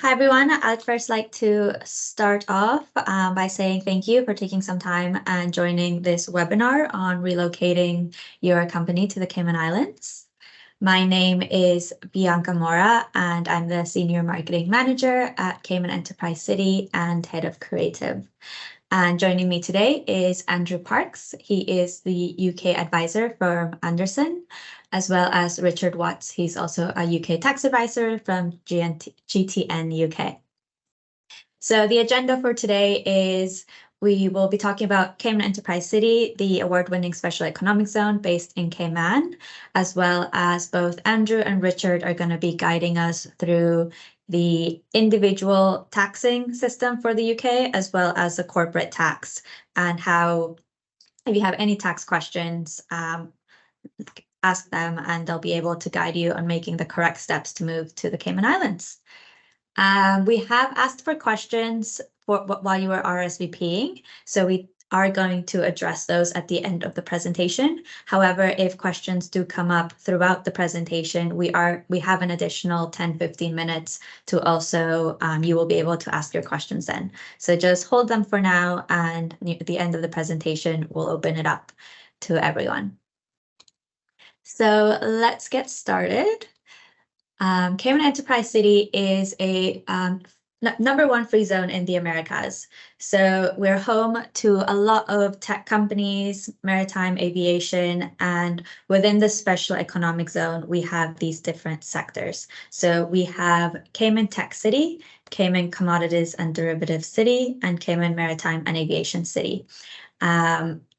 Hi, everyone. I'd first like to start off by saying thank you for taking some time and joining this webinar on relocating your company to the Cayman Islands. My name is Bianca Mora, and I'm the Senior Marketing Manager at Cayman Enterprise City and Head of Creative. And joining me today is Andrew Parks. He is the UK advisor from Anderson, as well as Richard Watts. He's also a UK tax advisor from GTN UK. So the agenda for today is we will be talking about Cayman Enterprise City, the award-winning special economic zone based in Cayman, as well as both Andrew and Richard are going to be guiding us through the individual taxing system for the UK, as well as the corporate tax, and how, if you have any tax questions, ask them and they'll be able to guide you on making the correct steps to move to the Cayman Islands. We have asked for questions while you were RSVPing, so we are going to address those at the end of the presentation. However, if questions do come up throughout the presentation, we have an additional 10-15 minutes to also, you will be able to ask your questions then. So just hold them for now, and at the end of the presentation, we'll open it up to everyone. So let's get started. Cayman Enterprise City is a #1 free zone in the Americas. So we're home to a lot of tech companies, maritime aviation, and within the special economic zone, we have these different sectors. So we have Cayman Tech City, Cayman Commodities and Derivatives City, and Cayman Maritime and Aviation City.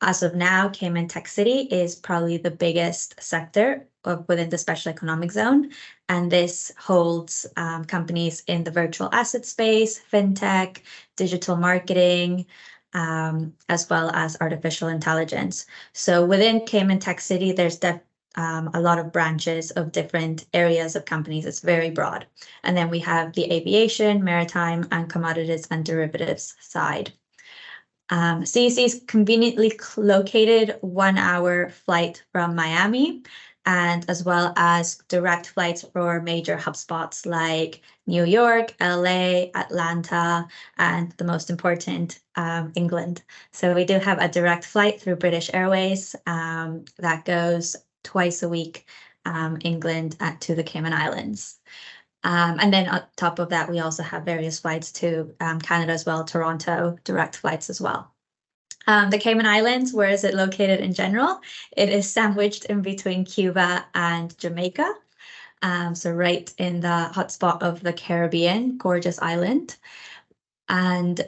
As of now, Cayman Tech City is probably the biggest sector within the special economic zone, and this holds companies in the virtual asset space, fintech, digital marketing, as well as artificial intelligence. So within Cayman Tech City, there's a lot of branches of different areas of companies. It's very broad. And then we have the aviation, maritime, and commodities and derivatives side. CEC is conveniently located 1-hour flight from Miami, and as well as direct flights for major hub spots like New York, LA, Atlanta, and the most important, England. So we do have a direct flight through British Airways that goes twice a week, England to the Cayman Islands. And then on top of that, we also have various flights to Canada as well, Toronto, direct flights as well. The Cayman Islands, where is it located in general? It is sandwiched in between Cuba and Jamaica. So right in the hotspot of the Caribbean, gorgeous island. And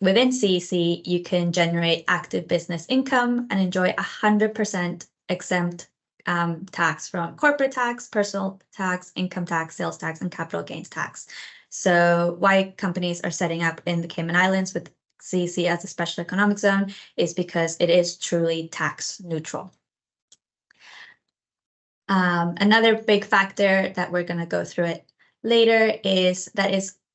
within CEC, you can generate active business income and enjoy 100% exempt tax from corporate tax, personal tax, income tax, sales tax, and capital gains tax. So why companies are setting up in the Cayman Islands with CEC as a special economic zone is because it is truly tax neutral. Another big factor that we're going to go through it later is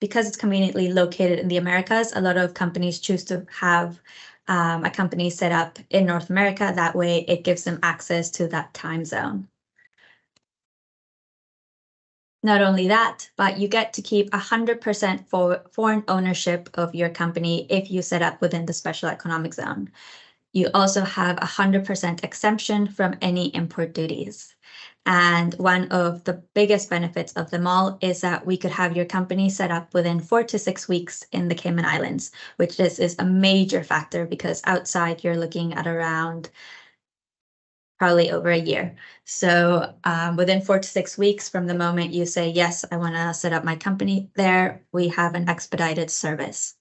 because it's conveniently located in the Americas, a lot of companies choose to have a company set up in North America. That way it gives them access to that time zone. Not only that, but you get to keep 100% foreign ownership of your company if you set up within the special economic zone. You also have 100% exemption from any import duties. And one of the biggest benefits of them all is that we could have your company set up within 4 to 6 weeks in the Cayman Islands, which this is a major factor because outside you're looking at around probably over a year. So within 4 to 6 weeks from the moment you say, yes, I want to set up my company there, we have an expedited service.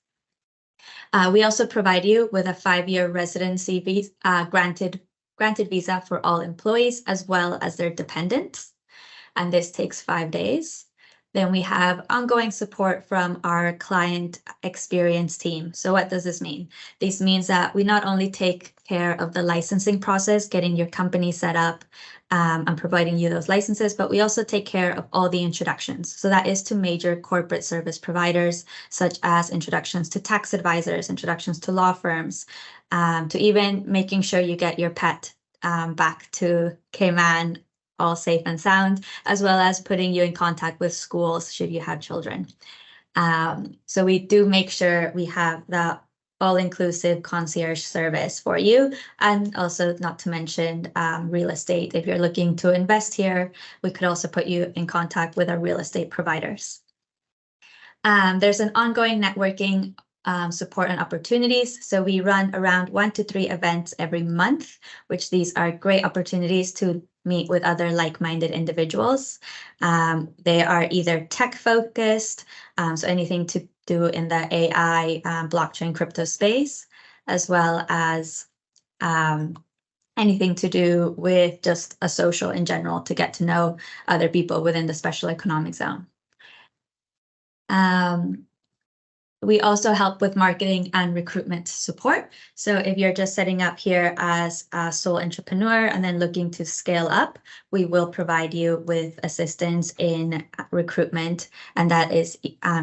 We also provide you with a 5-year residency visa, granted visa for all employees as well as their dependents. And this takes 5 days. Then we have ongoing support from our client experience team. So what does this mean? This means that we not only take care of the licensing process, getting your company set up and providing you those licenses, but we also take care of all the introductions. So that is to major corporate service providers, such as introductions to tax advisors, introductions to law firms, to even making sure you get your pet back to Cayman all safe and sound, as well as putting you in contact with schools should you have children. So we do make sure we have that all-inclusive concierge service for you, and also not to mention real estate. If you're looking to invest here, we could also put you in contact with our real estate providers. There's an ongoing networking support and opportunities. So we run around 1 to 3 events every month, which these are great opportunities to meet with other like-minded individuals. They are either tech-focused, so anything to do in the AI, blockchain, crypto space, as well as anything to do with just a social in general to get to know other people within the special economic zone. We also help with marketing and recruitment support. So if you're just setting up here as a sole entrepreneur and then looking to scale up, we will provide you with assistance in recruitment, and that is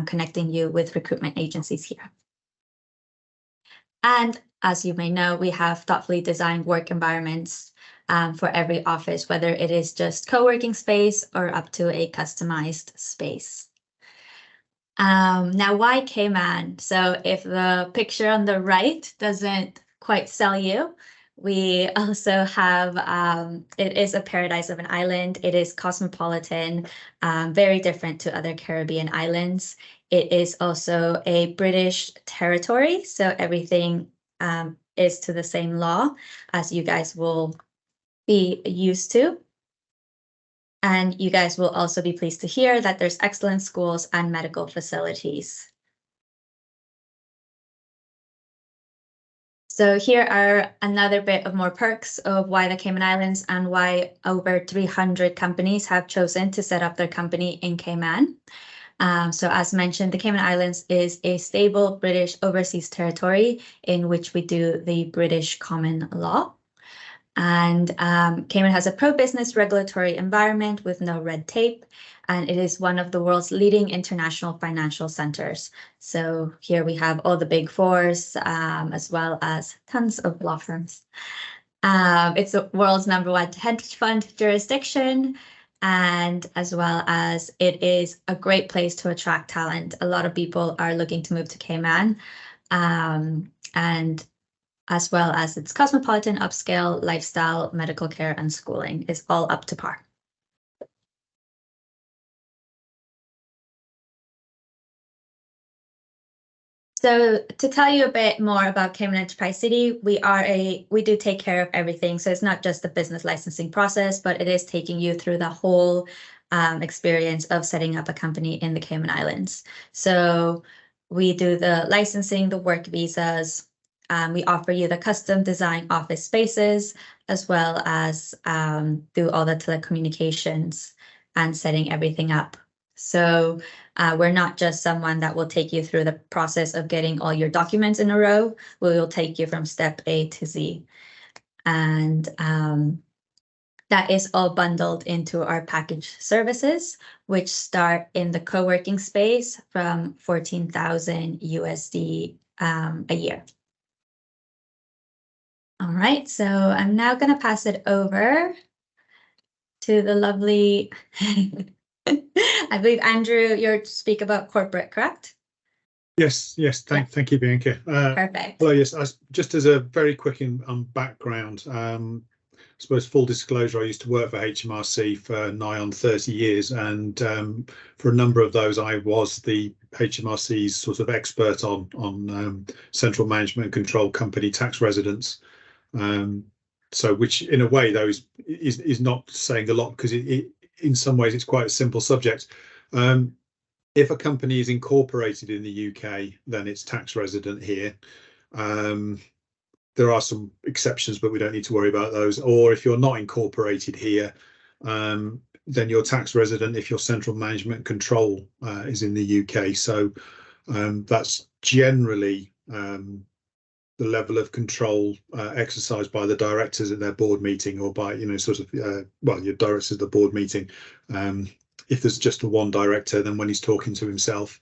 connecting you with recruitment agencies here. And as you may know, we have thoughtfully designed work environments for every office, whether it is just co-working space or up to a customized space. Now, why Cayman? So if the picture on the right doesn't quite sell you, we also have, it is a paradise of an island. It is cosmopolitan, very different to other Caribbean islands. It is also a British territory, so everything is to the same law as you guys will be used to. And you guys will also be pleased to hear that there's excellent schools and medical facilities. So here are another bit of more perks of why the Cayman Islands and why over 300 companies have chosen to set up their company in Cayman. So as mentioned, the Cayman Islands is a stable British overseas territory in which we do the British common law. And Cayman has a pro-business regulatory environment with no red tape, and it is one of the world's leading international financial centers. So here we have all the big fours, as well as tons of law firms. It's the world's #1 hedge fund jurisdiction, and as well as it is a great place to attract talent. A lot of people are looking to move to Cayman, and as well as its cosmopolitan, upscale lifestyle, medical care, and schooling is all up to par. So to tell you a bit more about Cayman Enterprise City, we do take care of everything. So it's not just the business licensing process, but it is taking you through the whole experience of setting up a company in the Cayman Islands. So we do the licensing, the work visas. We offer you the custom design office spaces, as well as do all the telecommunications and setting everything up. So we're not just someone that will take you through the process of getting all your documents in a row. We will take you from step A to Z. And that is all bundled into our package services, which start in the co-working space from 14,000 USD a year. All right, so I'm now going to pass it over to the lovely, I believe, Andrew, you're to speak about corporate, correct? Yes, thank you, Bianca. Perfect. Hello, yes, just as a very quick background, I suppose full disclosure, I used to work for HMRC for nigh on 30 years, and for a number of those, I was the HMRC's sort of expert on central management and control company tax residence. So which in a way though is not saying a lot, because it in some ways it's quite a simple subject. If a company is incorporated in the UK, then it's tax resident here. There are some exceptions, but we don't need to worry about those. Or if you're not incorporated here, then you're tax resident if your central management control is in the UK. So that's generally the level of control exercised by the directors at their board meeting, or by, well, your directors at the board meeting. If there's just one director, then when he's talking to himself.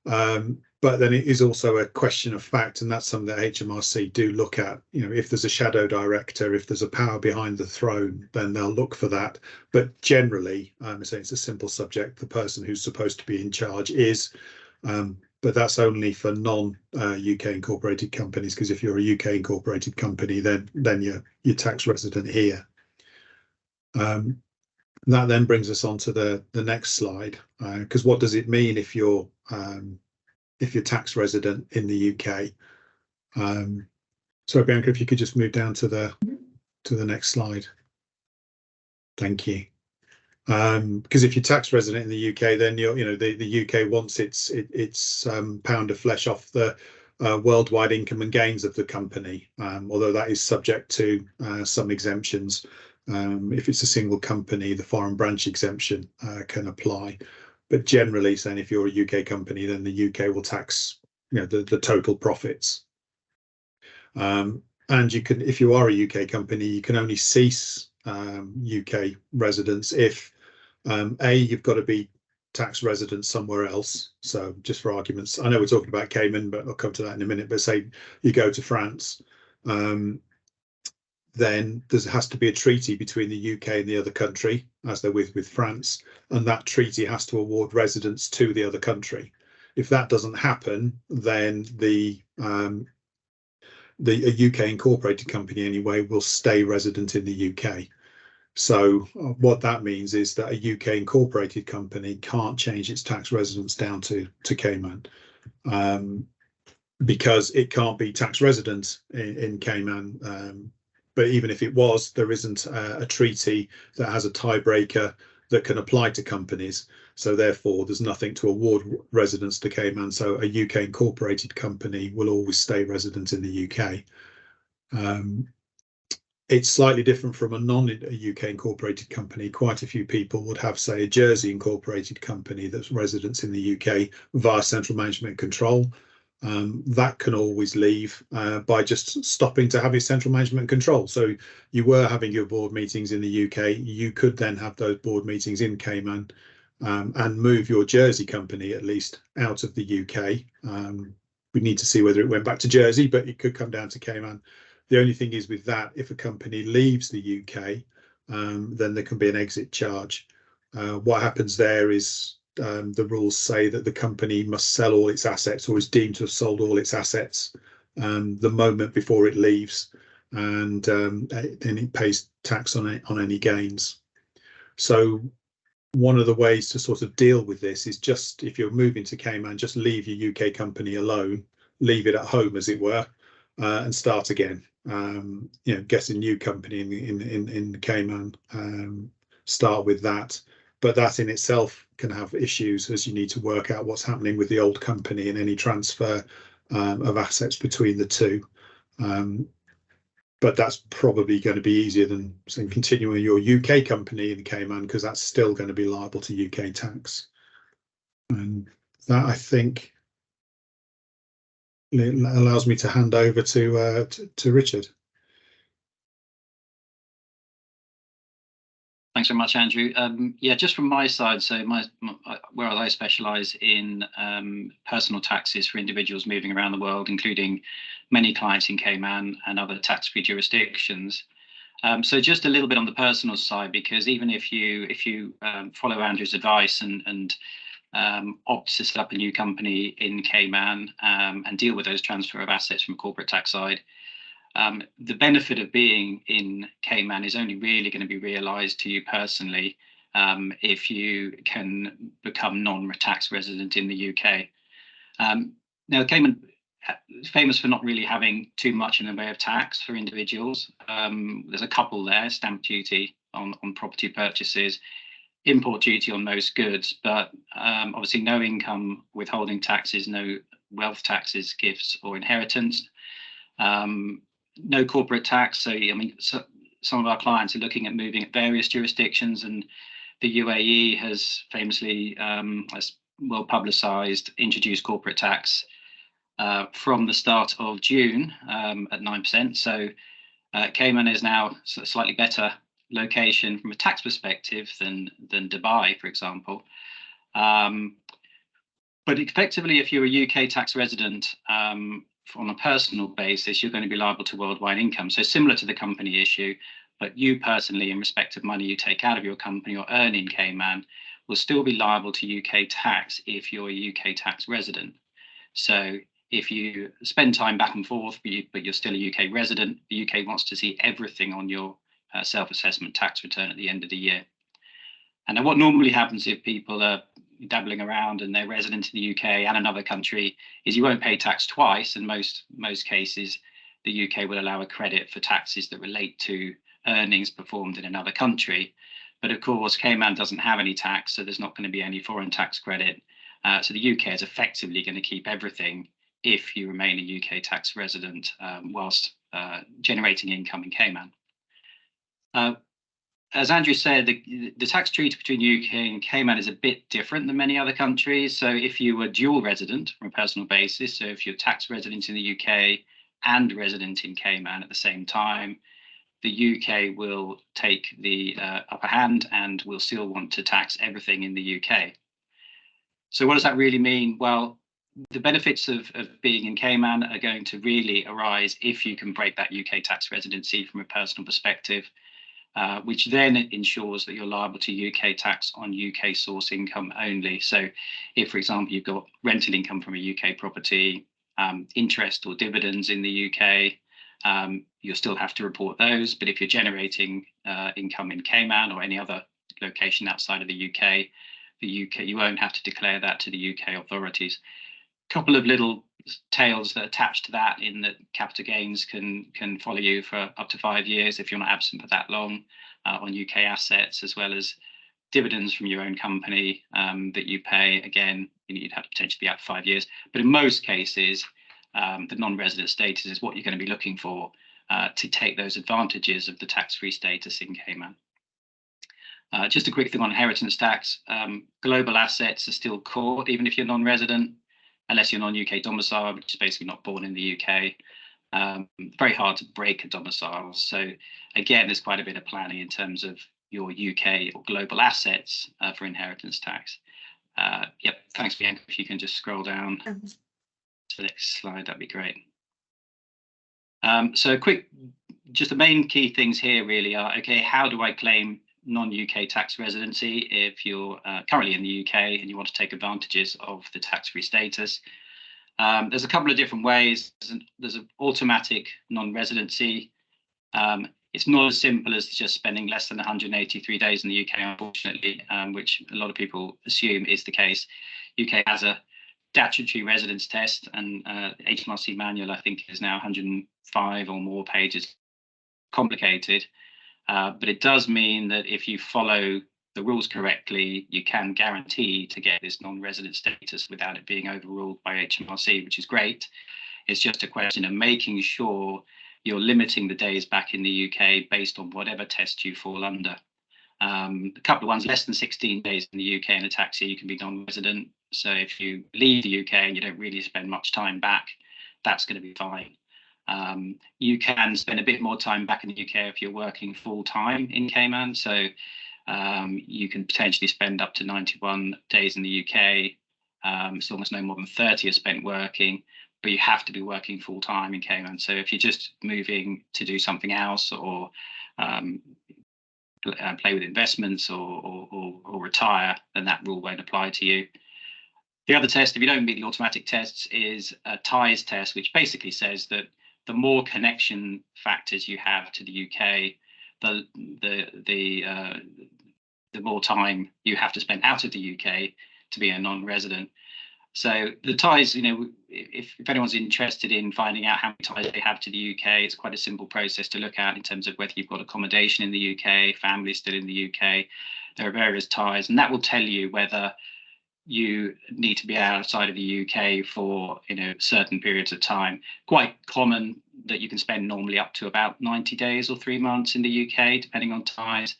But then it is also a question of fact, and that's something that HMRC do look at. If there's a shadow director, if there's a power behind the throne, then they'll look for that. But generally, I'm saying it's a simple subject. The person who's supposed to be in charge is But that's only for non-UK incorporated companies, because if you're a UK incorporated company, then you're tax resident here. That then brings us on to the next slide, because what does it mean if you're tax resident in the UK? So Bianca, if you could just move down to the next slide. Thank you. Because if you're tax resident in the UK, then the UK wants its pound of flesh off the worldwide income and gains of the company, although that is subject to some exemptions. If it's a single company, the foreign branch exemption can apply. But generally saying, if you're a UK company, then the UK will tax the total profits. And you can, if you are a UK company, you can only cease UK residence if you've got to be tax resident somewhere else. So just for arguments, I know we're talking about Cayman, but I'll come to that in a minute. But say you go to France, then there has to be a treaty between the UK and the other country, as there with France, and that treaty has to award residence to the other country. If that doesn't happen, then a UK incorporated company anyway will stay resident in the UK. So what that means is that a UK incorporated company can't change its tax residence down to Cayman, because it can't be tax resident in Cayman. But even if it was, there isn't a treaty that has a tiebreaker that can apply to companies. So therefore, there's nothing to award residence to Cayman. So a UK incorporated company will always stay resident in the UK. It's slightly different from a non-UK incorporated company. Quite a few people would have, say, a Jersey incorporated company that's residents in the UK via central management control. That can always leave by just stopping to have your central management control. So you were having your board meetings in the UK, you could then have those board meetings in Cayman, and move your Jersey company at least out of the UK. We need to see whether it went back to Jersey, but it could come down to Cayman. The only thing is with that, if a company leaves the UK, then there can be an exit charge. What happens there is the rules say that the company must sell all its assets, or is deemed to have sold all its assets the moment before it leaves, and then it pays tax on any gains. So one of the ways to sort of deal with this is, just if you're moving to Cayman, just leave your UK company alone, leave it at home, as it were, and start again. Get a new company in Cayman, start with that. But that in itself can have issues, as you need to work out what's happening with the old company and any transfer of assets between the two. But that's probably going to be easier than continuing your UK company in Cayman, because that's still going to be liable to UK tax. And that, I think, allows me to hand over to Richard. Thanks very much, Andrew. Yeah, just from my side, so whereas I specialise in personal taxes for individuals moving around the world, including many clients in Cayman and other tax-free jurisdictions. So just a little bit on the personal side, because even if you follow Andrew's advice and opt to set up a new company in Cayman and deal with those transfer of assets from a corporate tax side, the benefit of being in Cayman is only really going to be realised to you personally if you can become non-tax resident in the UK. Now, Cayman is famous for not really having too much in the way of tax for individuals. There's a couple there: stamp duty on property purchases, import duty on most goods, but obviously no income withholding taxes, no wealth taxes, gifts or inheritance. No corporate tax. So, I mean, some of our clients are looking at moving at various jurisdictions, and the UAE has famously, as well publicised, introduced corporate tax from the start of June at 9%. So Cayman is now a slightly better location from a tax perspective than Dubai, for example. But effectively, if you're a UK tax resident, on a personal basis, you're going to be liable to worldwide income. So similar to the company issue, but you personally, in respect of money you take out of your company or earn in Cayman, will still be liable to UK tax if you're a UK tax resident. So if you spend time back and forth, but you're still a UK resident, the UK wants to see everything on your self-assessment tax return at the end of the year. And then what normally happens if people are dabbling around and they're resident in the UK and another country is you won't pay tax twice. In most cases, the UK will allow a credit for taxes that relate to earnings performed in another country. But of course, Cayman doesn't have any tax, so there's not going to be any foreign tax credit. So the UK is effectively going to keep everything if you remain a UK tax resident whilst generating income in Cayman. As Andrew said, the tax treaty between UK and Cayman is a bit different than many other countries. So if you were dual resident from a personal basis, so if you're tax resident in the UK and resident in Cayman at the same time, the UK will take the upper hand and will still want to tax everything in the UK. So what does that really mean? Well, the benefits of being in Cayman are going to really arise if you can break that UK tax residency from a personal perspective, which then ensures that you're liable to UK tax on UK source income only. So if, for example, you've got rental income from a UK property, interest or dividends in the UK, you'll still have to report those. But if you're generating income in Cayman or any other location outside of the UK, you won't have to declare that to the UK authorities. A couple of little tails that attach to that, in that capital gains can follow you for up to 5 years if you're not absent for that long on UK assets, as well as dividends from your own company that you pay. Again, you'd have to potentially be out for 5 years. But in most cases, the non-resident status is what you're going to be looking for to take those advantages of the tax-free status in Cayman. Just a quick thing on inheritance tax. Global assets are still core, even if you're non-resident, unless you're non-UK domicile, which is basically not born in the UK. Very hard to break a domicile. So again, there's quite a bit of planning in terms of your UK or global assets for inheritance tax. Yep, thanks, Bianca. If you can just scroll down to the next slide, that'd be great. So just the main key things here really are, okay, how do I claim non-UK tax residency if you're currently in the UK and you want to take advantages of the tax-free status? There's a couple of different ways. There's an automatic non-residency. It's not as simple as just spending less than 183 days in the UK, unfortunately, which a lot of people assume is the case. UK has a statutory residence test, and HMRC manual, I think, is now 105 or more pages. Complicated. But it does mean that if you follow the rules correctly, you can guarantee to get this non-resident status without it being overruled by HMRC, which is great. It's just a question of making sure you're limiting the days back in the UK based on whatever test you fall under. A couple of ones, less than 16 days in the UK in a tax year, you can be non-resident. So if you leave the UK and you don't really spend much time back, that's going to be fine. You can spend a bit more time back in the UK if you're working full time in Cayman. So you can potentially spend up to 91 days in the UK. It's almost no more than 30 are spent working, but you have to be working full time in Cayman. So if you're just moving to do something else or play with investments or retire, then that rule won't apply to you. The other test, if you don't meet the automatic tests, is a ties test, which basically says that the more connection factors you have to the UK, the more time you have to spend out of the UK to be a non-resident. So the ties, if anyone's interested in finding out how many ties they have to the UK, it's quite a simple process to look at in terms of whether you've got accommodation in the UK, family still in the UK. There are various ties, and that will tell you whether you need to be outside of the UK for certain periods of time. Quite common that you can spend normally up to about 90 days or 3 months in the UK, depending on ties.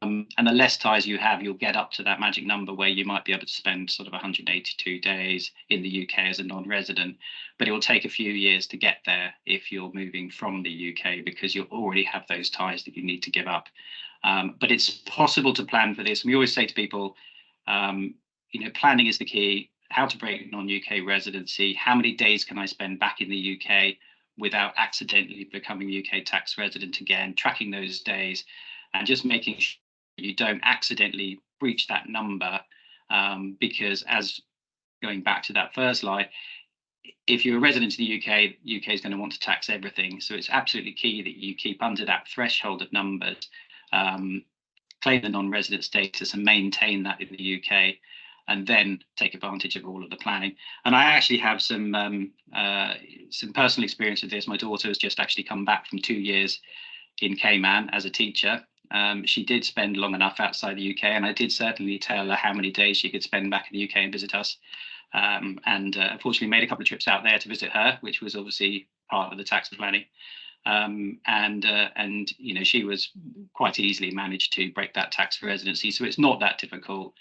And the less ties you have, you'll get up to that magic number where you might be able to spend sort of 182 days in the UK as a non-resident. But it will take a few years to get there if you're moving from the UK, because you'll already have those ties that you need to give up. But it's possible to plan for this. And we always say to people, planning is the key. How to break non-UK residency, how many days can I spend back in the UK without accidentally becoming UK tax resident again, tracking those days and just making sure you don't accidentally breach that number, because as going back to that first slide, if you're a resident of the UK, UK is going to want to tax everything. So it's absolutely key that you keep under that threshold of numbers, claim the non-resident status and maintain that in the UK, and then take advantage of all of the planning. And I actually have some personal experience with this. My daughter has just actually come back from 2 years in Cayman as a teacher. She did spend long enough outside the UK, and I did certainly tell her how many days she could spend back in the UK and visit us. And unfortunately made a couple of trips out there to visit her, which was obviously part of the tax planning. And you know, she was quite easily managed to break that tax for residency. So it's not that difficult.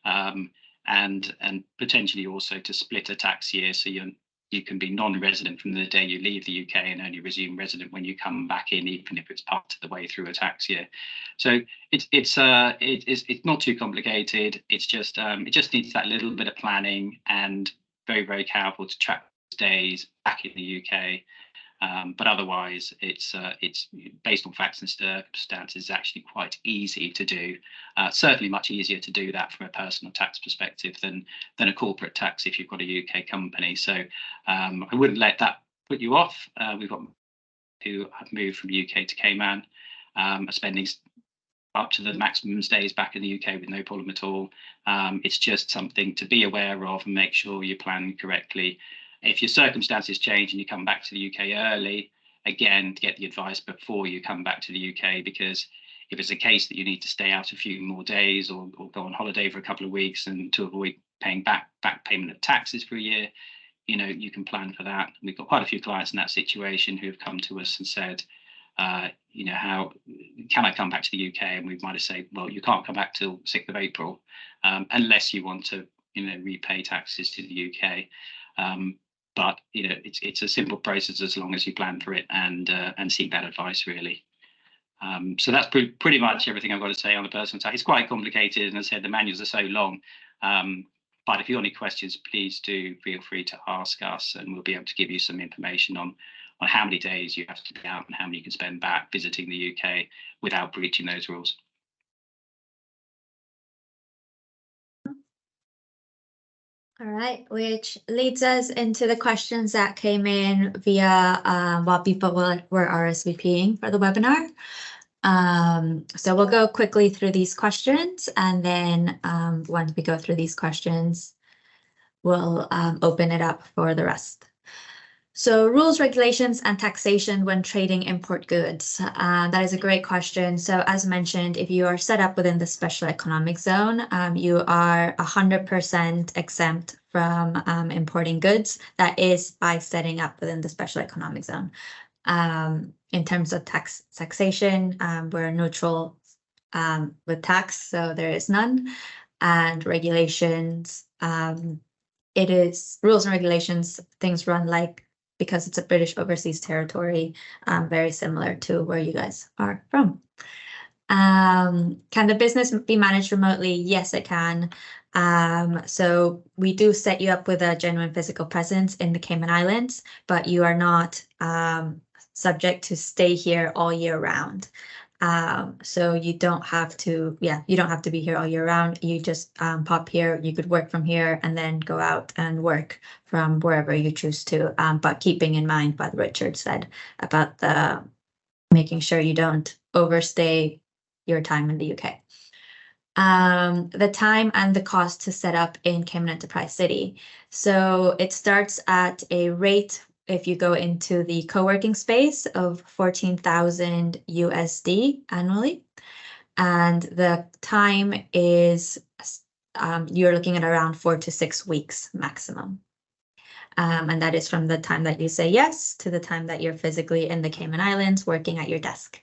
And potentially also to split a tax year, so you can be non-resident from the day you leave the UK and only resume resident when you come back in, even if it's part of the way through a tax year. So it's not too complicated. It's just it just needs that little bit of planning and very, very careful to track days back in the UK. But otherwise, it's based on facts and circumstances, actually quite easy to do. Certainly much easier to do that from a personal tax perspective than a corporate tax if you've got a UK company. So I wouldn't let that put you off. We've got who have moved from UK to Cayman, are spending up to the maximum days back in the UK with no problem at all. It's just something to be aware of and make sure you plan correctly. If your circumstances change and you come back to the UK early, again, get the advice before you come back to the UK, because if it's a case that you need to stay out a few more days or go on holiday for a couple of weeks and to avoid paying back payment of taxes for a year, you know, you can plan for that. We've got quite a few clients in that situation who have come to us and said, you know, how can I come back to the UK? And we might have said, well, you can't come back till 6th of April unless you want to, you know, repay taxes to the UK. But you know, it's a simple process as long as you plan for it and seek that advice, really. So that's pretty much everything I've got to say on the personal tax. It's quite complicated, and as I said, the manuals are so long. But if you've got any questions, please do feel free to ask us, and we'll be able to give you some information on how many days you have to be out and how many you can spend back visiting the UK without breaching those rules. All right, which leads us into the questions that came in via while people were RSVPing for the webinar. So we'll go quickly through these questions, and then once we go through these questions, we'll open it up for the rest. So rules, regulations, and taxation when trading import goods. That is a great question. So as mentioned, if you are set up within the special economic zone, you are 100% exempt from importing goods. That is by setting up within the special economic zone. In terms of taxation, we're neutral with tax, so there is none. And regulations, it is rules and regulations, things run like, because it's a British overseas territory, very similar to where you guys are from. Can the business be managed remotely? Yes, it can. So we do set you up with a genuine physical presence in the Cayman Islands, but you are not subject to stay here all year round. So you don't have to, you don't have to be here all year round. You just pop here, you could work from here and then go out and work from wherever you choose to, but keeping in mind what Richard said about the making sure you don't overstay your time in the UK. The time and the cost to set up in Cayman Enterprise City. So it starts at a rate, if you go into the co-working space, of 14,000 USD annually. And the time is, you're looking at around 4 to 6 weeks maximum. And that is from the time that you say yes to the time that you're physically in the Cayman Islands working at your desk.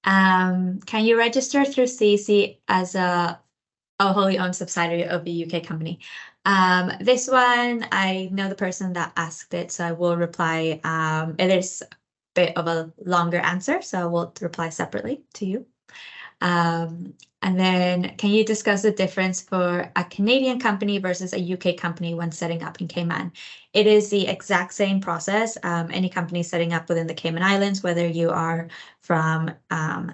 Can you register through CEC as a wholly owned subsidiary of the UK company? This one, I know the person that asked it, so I will reply. It is a bit of a longer answer, so I will reply separately to you. And then can you discuss the difference for a Canadian company versus a UK company when setting up in Cayman? It is the exact same process. Any company setting up within the Cayman Islands, whether you are from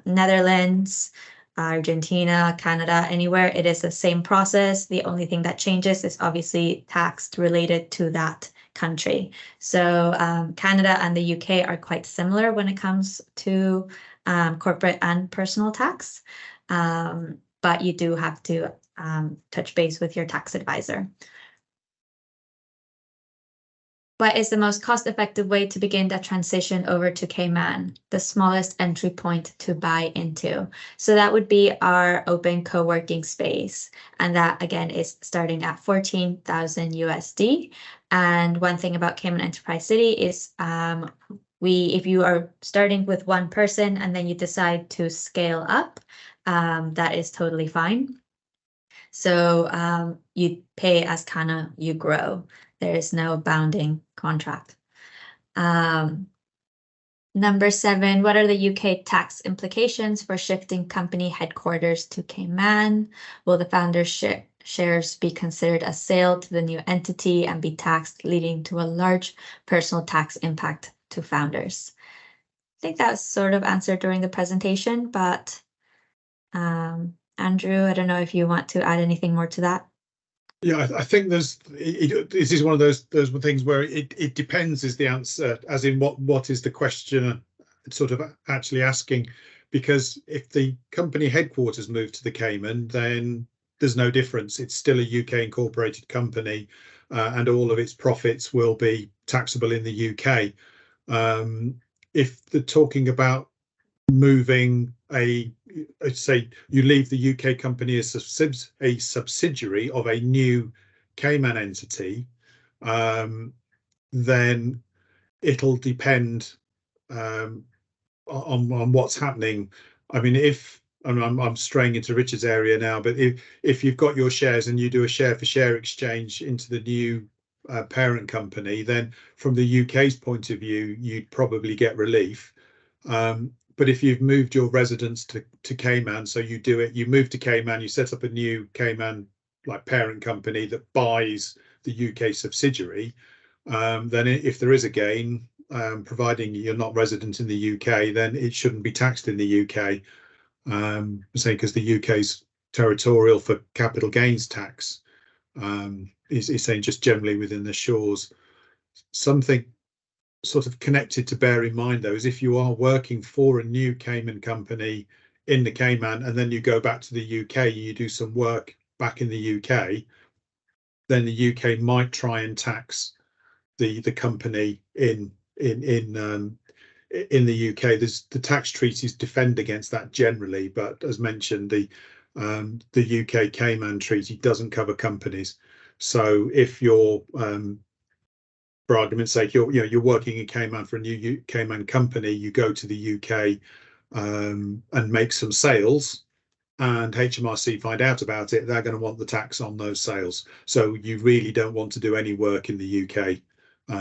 Netherlands, Argentina, Canada, anywhere, it is the same process. The only thing that changes is obviously tax related to that country. So Canada and the UK are quite similar when it comes to corporate and personal tax, but you do have to touch base with your tax advisor. What is the most cost-effective way to begin that transition over to Cayman? The smallest entry point to buy into. So that would be our open co-working space. And that again is starting at 14,000 USD. And one thing about Cayman Enterprise City is if you are starting with one person and then you decide to scale up, that is totally fine. So you pay as kind of you grow. There is no bounding contract. Number 7, what are the UK tax implications for shifting company headquarters to Cayman? Will the founder's shares be considered a sale to the new entity and be taxed, leading to a large personal tax impact to founders? I think that was sort of answered during the presentation, but Andrew, I don't know if you want to add anything more to that. Yeah, I think this is one of those things where it depends is the answer, as in what is the question sort of actually asking, because if the company headquarters move to the Cayman, then there's no difference. It's still a UK incorporated company, and all of its profits will be taxable in the UK. If they're talking about moving say you leave the UK company as a subsidiary of a new Cayman entity, then it'll depend on what's happening. I mean, I'm straying into Richard's area now, but if you've got your shares and you do a share for share exchange into the new parent company, then from the UK's point of view, you'd probably get relief. But if you've moved your residence to Cayman, so you move to Cayman, you set up a new Cayman like parent company that buys the UK subsidiary, then if there is a gain, providing you're not resident in the UK, then it shouldn't be taxed in the UK. Say because the UK's territorial for capital gains tax, is saying just generally within the shores. Something sort of connected to bear in mind though is if you are working for a new Cayman company in the Cayman and then you go back to the UK, you do some work back in the UK, then the UK might try and tax the company in the UK. There's the tax treaties defend against that generally, but as mentioned, the UK Cayman Treaty doesn't cover companies. So if you're for argument's sake, you're working in Cayman for a new Cayman company, you go to the UK and make some sales, and HMRC find out about it, they're going to want the tax on those sales. So you really don't want to do any work in the UK.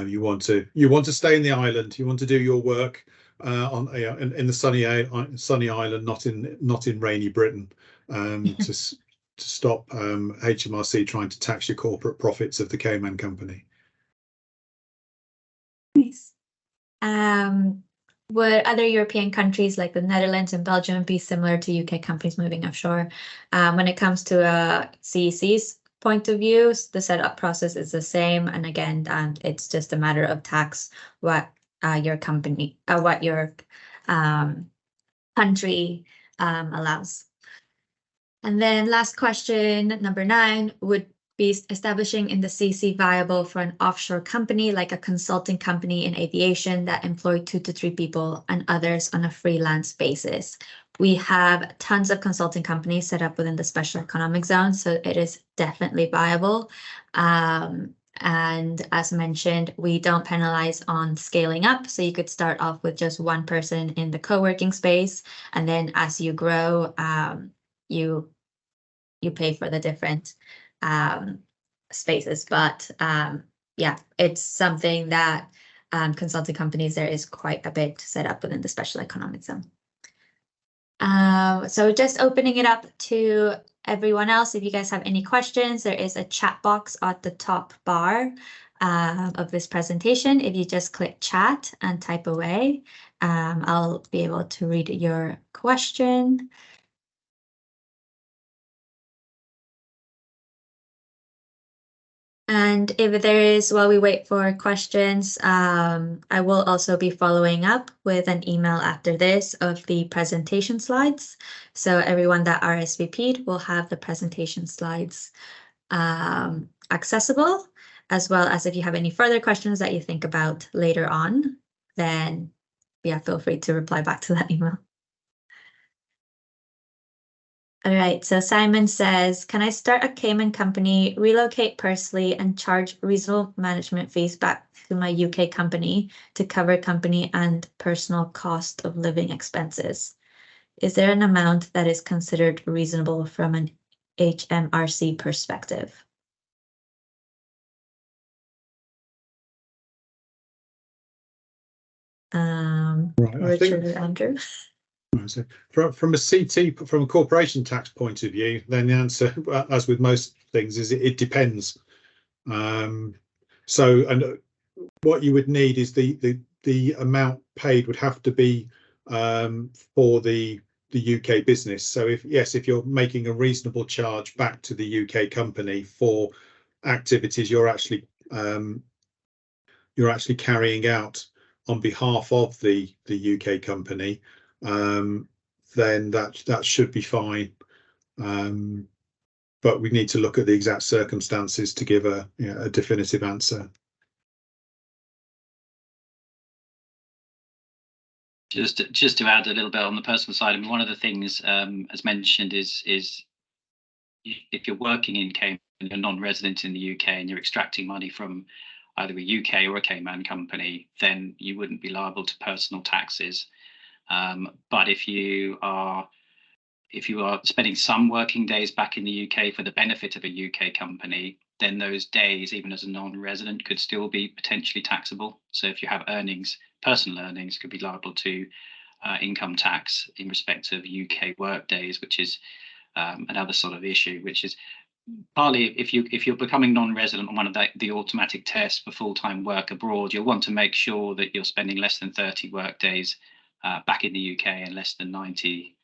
You want to stay in the island. You want to do your work in the sunny island, not in rainy Britain, to stop HMRC trying to tax your corporate profits of the Cayman company. Nice. Would other European countries like the Netherlands and Belgium be similar to UK companies moving offshore? When it comes to a CEC's point of view, the setup process is the same. And again, it's just a matter of tax, what your company, what your country allows. And then last question, number 9, would be establishing in the CC viable for an offshore company like a consulting company in aviation that employ 2 to 3 people and others on a freelance basis? We have tons of consulting companies set up within the special economic zone, so it is definitely viable. And as mentioned, we don't penalize on scaling up, so you could start off with just one person in the co-working space, and then as you grow, you pay for the different spaces. But yeah, it's something that consulting companies, there is quite a bit set up within the special economic zone. So just opening it up to everyone else. If you guys have any questions, there is a chat box at the top bar of this presentation. If you just click chat and type away, I'll be able to read your question. And if there is, while we wait for questions, I will also be following up with an email after this of the presentation slides. So everyone that RSVP'd will have the presentation slides accessible, as well as if you have any further questions that you think about later on, then yeah, feel free to reply back to that email. All right, so Simon says, can I start a Cayman company, relocate personally, and charge reasonable management fees back to my UK company to cover company and personal cost of living expenses? Is there an amount that is considered reasonable from an HMRC perspective? Right, Richard or Andrew? So from a CT, from a corporation tax point of view, then the answer, as with most things, is it depends. So, and what you would need is the amount paid would have to be for the UK business. So if you're making a reasonable charge back to the UK company for activities you're actually carrying out on behalf of the UK company, then that should be fine. But we need to look at the exact circumstances to give a definitive answer. Just to add a little bit on the personal side, I mean, one of the things, as mentioned, is if you're working in Cayman, you're non-resident in the UK, and you're extracting money from either a UK or a Cayman company, then you wouldn't be liable to personal taxes. But if you are spending some working days back in the UK for the benefit of a UK company, then those days, even as a non-resident, could still be potentially taxable. So if you have earnings, personal earnings, could be liable to income tax in respect of UK work days, which is another sort of issue, which is partly if you're becoming non-resident on one of the automatic tests for full-time work abroad, you'll want to make sure that you're spending less than 30 work days back in the UK and less than 90,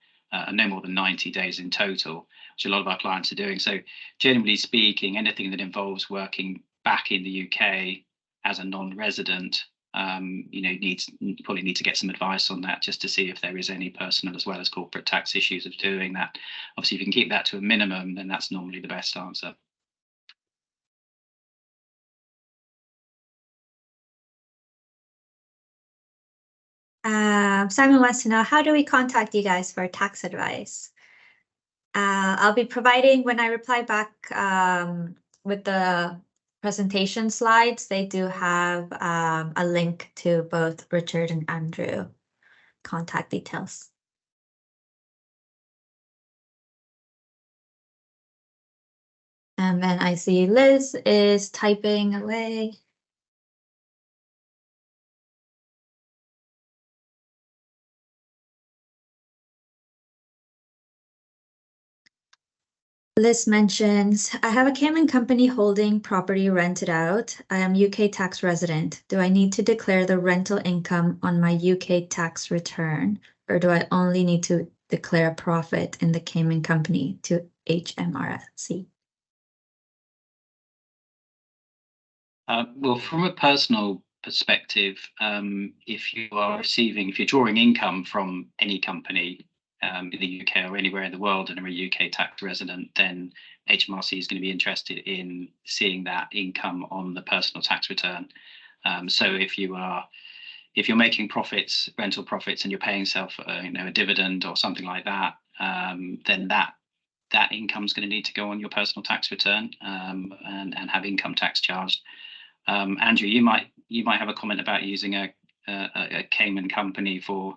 no more than 90 days in total, which a lot of our clients are doing. So generally speaking, anything that involves working back in the UK as a non-resident, you probably need to get some advice on that, just to see if there is any personal as well as corporate tax issues of doing that. Obviously, if you can keep that to a minimum, then that's normally the best answer. Simon wants to know, how do we contact you guys for tax advice? I'll be providing, when I reply back with the presentation slides, they do have a link to both Richard and Andrew contact details. And then I see Liz is typing away. Liz mentions, I have a Cayman company holding property rented out. I am UK tax resident. Do I need to declare the rental income on my UK tax return, or do I only need to declare profit in the Cayman company to HMRC? Well, from a personal perspective, if you're drawing income from any company in the UK or anywhere in the world and are a UK tax resident, then HMRC is going to be interested in seeing that income on the personal tax return. So if you're making profits, rental profits, and you're paying yourself a dividend or something like that, then that income is going to need to go on your personal tax return and have income tax charged. Andrew, you might have a comment about using a Cayman company for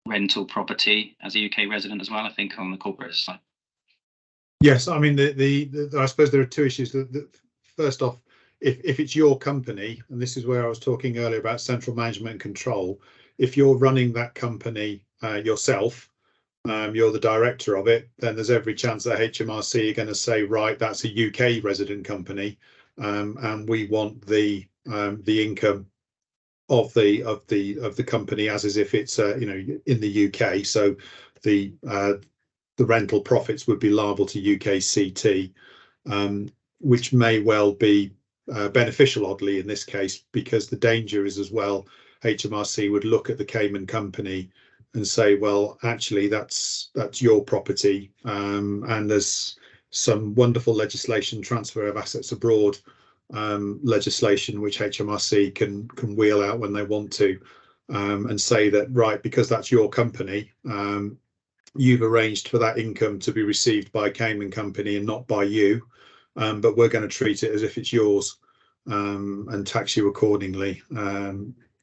rental property as a UK resident as well, I think, on the corporate side. Yes, I mean I suppose there are two issues. First off, if it's your company, and this is where I was talking earlier about central management and control, if you're running that company yourself, you're the director of it, then there's every chance that HMRC are going to say, right, that's a UK resident company, and we want the income of the company as if it's you know, in the UK. So the rental profits would be liable to UKCT, which may well be beneficial, oddly, in this case, because the danger is as well, HMRC would look at the Cayman company and say, well, actually, that's your property, and there's some wonderful legislation, transfer of assets abroad legislation, which HMRC can wheel out when they want to, and say that, right, because that's your company, you've arranged for that income to be received by a Cayman company and not by you, but we're going to treat it as if it's yours, and tax you accordingly.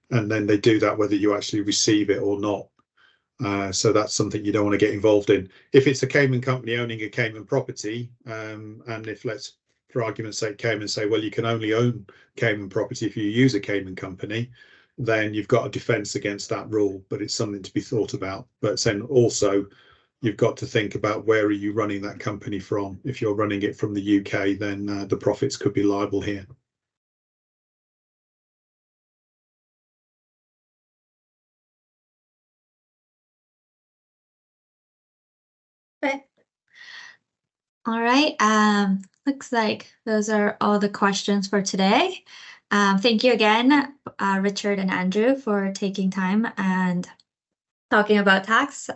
And then they do that whether you actually receive it or not. So that's something you don't want to get involved in. If it's a Cayman company owning a Cayman property, and if, let's, for argument's sake, Cayman say, well, you can only own Cayman property if you use a Cayman company, then you've got a defence against that rule, but it's something to be thought about. But then also, you've got to think about where are you running that company from. If you're running it from the UK, then the profits could be liable here. Okay. All right. Looks like those are all the questions for today. Thank you again, Richard and Andrew, for taking time and talking about tax,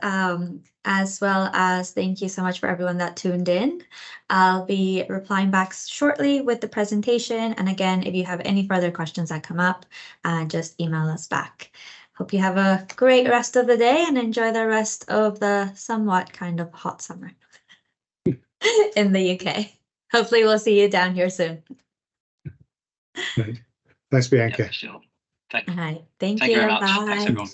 as well as thank you so much for everyone that tuned in. I'll be replying back shortly with the presentation. And again, if you have any further questions that come up, just email us back. Hope you have a great rest of the day and enjoy the rest of the somewhat kind of hot summer in the UK. Hopefully we'll see you down here soon. Thanks, Bianca. Yeah, sure. All right. Thank Thank you you. very much. Bye. Thanks, everyone.